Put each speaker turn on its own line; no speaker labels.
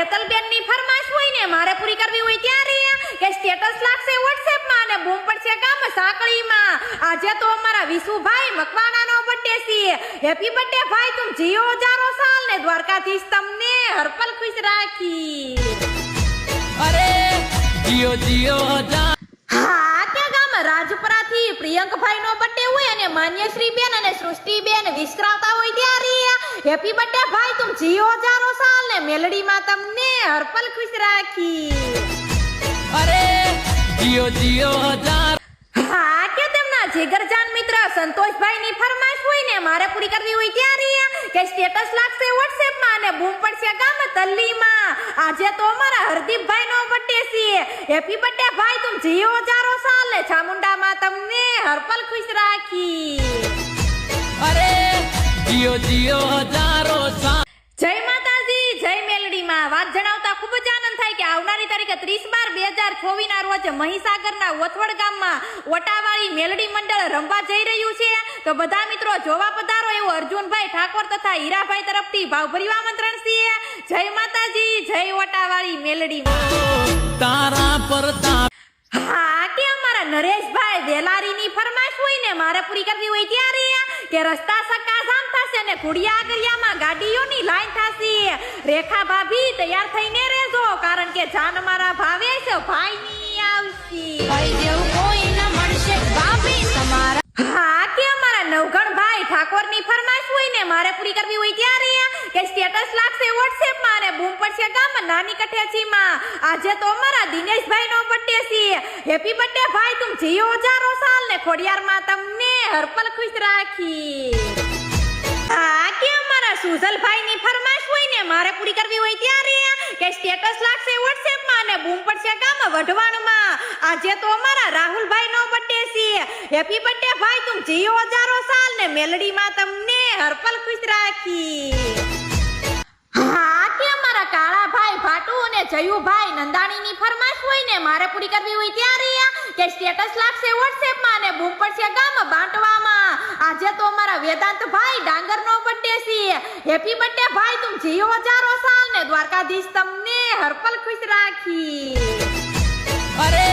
હેતલબેન ની ફરમાશ હોય ને મારે પૂરી કરવી હોય ત્યારે કે સ્ટેટસ લાગશે WhatsApp માં અને બૂમ પડશે ગામ સાંકળીમાં। આજે તો અમારા વિશુભાઈ મકવાણાનો બર્થડે છે। હેપી બર્થડે ભાઈ, તુમ જીઓ હજારો સાલ ને દ્વારકાધીશ તમને હરપલ ખુશ રાખી।
અરે જીઓ જીઓ
હા, કે ગામ રાજપરાથી પ્રિયંકભાઈ નો બર્થડે હોય અને માન્યશ્રી બેન અને સૃષ્ટિબેન વિશ્રાવતા હોય ત્યારે હેપી બર્થડે ભાઈ, તુમ જીઓ હજારો સાલ ને મેલડીમાં તમને હરપલ ખુશ રાખી।
અરે જીઓ જીઓ હજાર।
હા, કે તેમના જીગરજાન મિત્ર સંતોષભાઈ ની ફરમાશ હોય ને મારે પૂરી કરવી હોય ત્યારે કે સ્ટેટસ લાગશે WhatsApp માં અને બૂમ પડશે ગામ તલ્લીમાં। આજે તો અમારા હરદીપભાઈ નો બર્થડે છે। હેપી બર્થડે ભાઈ, તુમ જીઓ હજારો સાલ ને ચામુંડામાં તમને હરપલ ખુશ રાખી।
અરે જીઓ જીઓ હજારો સાલ।
જય માતાજી, જય મેલડીમાં। વાત જણાવતા ખૂબ જ આનંદ થાય કે આવનારી તારીખ 30/12/2024 ના રોજ મહીસાગરના ઓથવડ ગામમાં ઓટાવાળી મેલડી મંડળ રમવા જઈ રહ્યું છે। તો બધા મિત્રો જોવા પધારો એવું અર્જુનભાઈ ઠાકોર તથા હીરાભાઈ તરફથી ભાવભર્યું આમંત્રણ છે। જય માતાજી, જય ઓટાવાળી મેલડીમાં।
તારા પરતા
હા, કે અમારા નરેશભાઈ વેલારીની ફરમાશ હોય ને મારે પૂરી કરવી હોય ત્યારે કે રસ્તા સક્કા જામ થશે અને ઘોડિયા આગરિયામાં ગાડીઓની લાઈન થશે। રેખા ભાભી તૈયાર થઈને રહેજો કારણ કે જાન અમારા ભાવેશ ભાઈની આવશે।
ભાઈ જેવું કોઈ ન મળશે ભાભી તમારા।
હા, કે અમારા નવગણભાઈ ઠાકોરની ફરમાશ હોય ને મારે પૂરી કરવી હોય ત્યારે કે સ્ટેટસ લાગશે WhatsApp માં અને બૂમ પડશે ગામ નાની કઠેચીમાં। આજે તો અમારા દિનેશભાઈ નો બર્થડે છે। હેપી બર્થડે ભાઈ, તુમ જીઓ હજારો સાલ ને ખોડિયારમાં તમને હરપલ ખુશ રાખી। હા, કે અમારા સુજલભાઈ ની ફરમાશ હોય ને મારે પૂરી કરવી હોય ત્યારે કે સ્ટેટસ લાગશે WhatsApp માં અને બૂમ પડશે ગામ વઢવાણમાં। આજે તો અમારા રાહુલભાઈ નો બર્થડે છે। હેપી બર્થડે ભાઈ, તુમ જીઓ હજારો સાલ ને મેલડીમાં તમને હરપલ ખુશ રાખી। હા, કે અમારા કાળાભાઈ ભાટુ અને જયુભાઈ નંદાણીની ફરમાશ હોય ને મારે પૂરી કરવી હોય ત્યારે કે સ્ટેટસ લાગશે WhatsApp માં અને બૂમ પડશે ગામ બાંટવામાં। આજે તો અમારા વેદાંતભાઈ ડાંગરનો બર્થડે છે। હેપી બર્થડે ભાઈ, તુમ જીઓ હજારો સાલ ને દ્વારકાધીશ તમને હરપલ ખુશ રાખી।
અરે